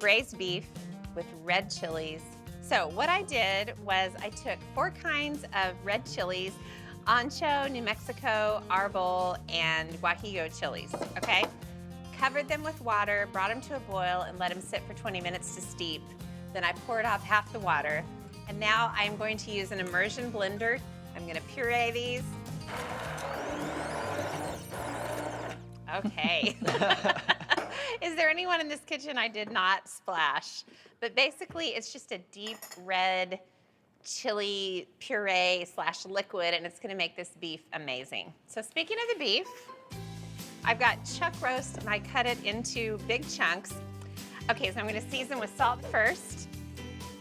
braised beef with red chilies. So what I did was I took 4 kinds of red chilies, ancho, New Mexico, arbol, and guajillo chilies, okay? Covered them with water, brought them to a boil, and let them sit for 20 minutes to steep. Then I poured off half the water. And now I'm going to use an immersion blender. I'm gonna puree these. Okay. Is there anyone in this kitchen I did not splash? But basically, it's just a deep red chili puree / liquid, and it's gonna make this beef amazing. So speaking of the beef, I've got chuck roast, and I cut it into big chunks. Okay, so I'm gonna season with salt first,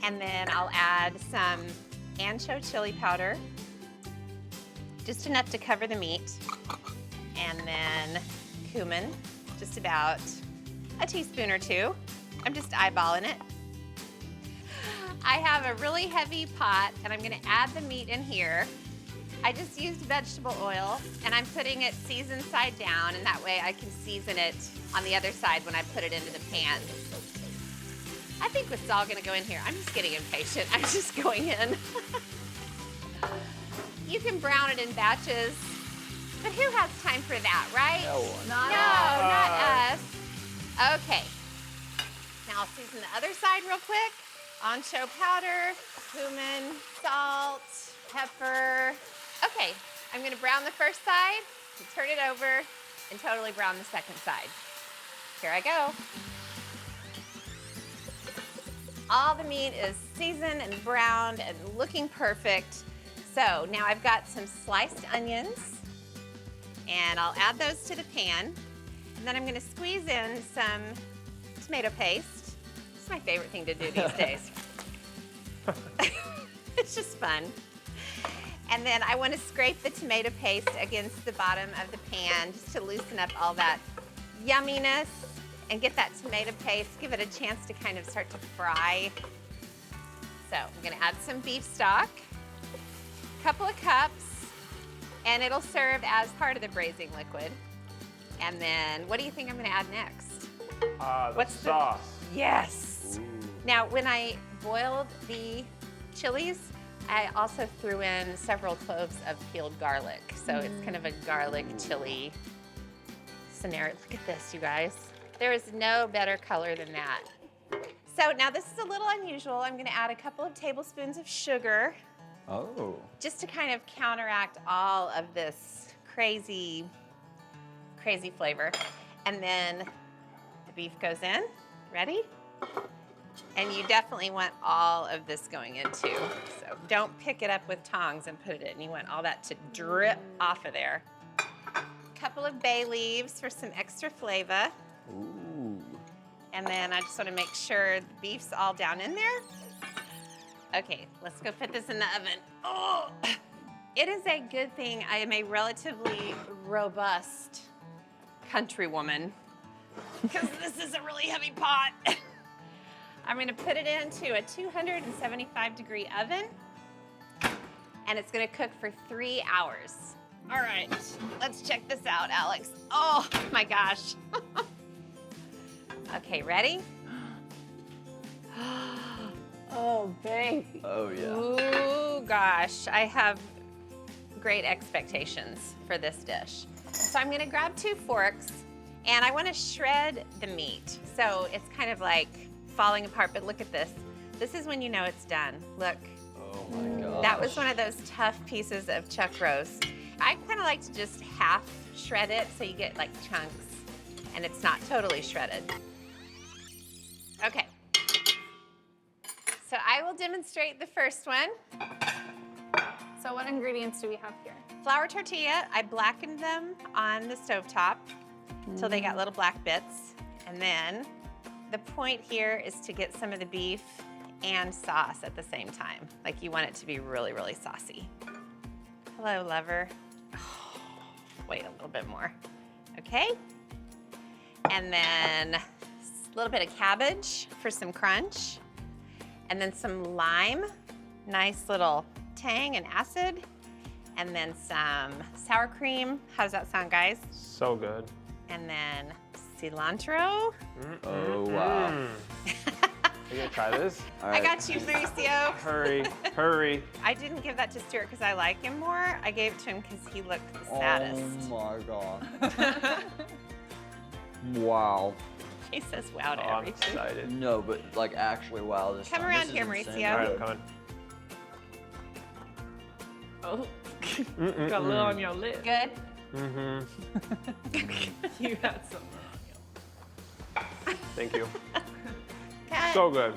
and then I'll add some ancho chili powder, just enough to cover the meat, and then cumin, just about a teaspoon or 2. I'm just eyeballing it. I have a really heavy pot, and I'm gonna add the meat in here. I just used vegetable oil, and I'm putting it seasoned side down, and that way I can season it on the other side when I put it into the pan. I think it's all gonna go in here. I'm just getting impatient. I'm just going in. You can brown it in batches, but who has time for that, right? No one. Not us. Okay. Now I'll season the other side real quick. Ancho powder, cumin, salt, pepper. Okay, I'm gonna brown the first side, and turn it over, and totally brown the second side. Here I go. All the meat is seasoned and browned and looking perfect. So now I've got some sliced onions, and I'll add those to the pan. And then I'm gonna squeeze in some tomato paste. It's my favorite thing to do these days. It's just fun. And then I want to scrape the tomato paste against the bottom of the pan just to loosen up all that yumminess and get that tomato paste, give it a chance to kind of start to fry. So I'm going to add some beef stock, a couple of cups, and it'll serve as part of the braising liquid. And then what do you think I'm going to add next? What's the sauce? Yes. Ooh. Now, when I boiled the chilies, I also threw in several cloves of peeled garlic. So it's kind of a garlic chili scenario. Look at this, you guys. There is no better color than that. So now this is a little unusual. I'm gonna add a couple of tablespoons of sugar. Oh. Just to kind of counteract all of this crazy, crazy flavor. And then the beef goes in. Ready? And you definitely want all of this going in too. So don't pick it up with tongs and put it in. You want all that to drip off of there. A couple of bay leaves for some extra flavor. Ooh. And then I just want to make sure the beef's all down in there. Okay, let's go put this in the oven. Oh, it is a good thing I am a relatively robust countrywoman, because this is a really heavy pot. I'm gonna put it into a 275-degree oven, and it's gonna cook for 3 hours. All right, let's check this out, Alex. Oh my gosh. Okay, ready? Oh, baby. Oh, yeah. Ooh, gosh, I have great expectations for this dish. So I'm gonna grab 2 forks, and I wanna shred the meat. So it's kind of like falling apart, but look at this. This is when you know it's done. Look. Oh my gosh. That was one of those tough pieces of chuck roast. I kind of like to just half shred it so you get like chunks and it's not totally shredded. Okay. So I will demonstrate the first one. So what ingredients do we have here? Flour tortilla, I blackened them on the stovetop until they got little black bits. And then the point here is to get some of the beef and sauce at the same time. Like you want it to be really, really saucy. Hello, lover. Oh, wait a little bit more. Okay. And then a little bit of cabbage for some crunch. And then some lime, nice little tang and acid. And then some sour cream. How does that sound, guys? So good. And then cilantro. Oh, wow. Try this. All I right. got you, Mauricio. Hurry, hurry. I didn't give that to Stuart because I like him more. I gave it to him because he looked the saddest. Oh my god. Wow. He says wow to Oh, I'm everything. excited. No, but like actually, wow. This Come time. around This here, is insane. Mauricio. All right, I'm coming. Oh, got a little on your lip. Good? You got some. Thank you. Cut. So good.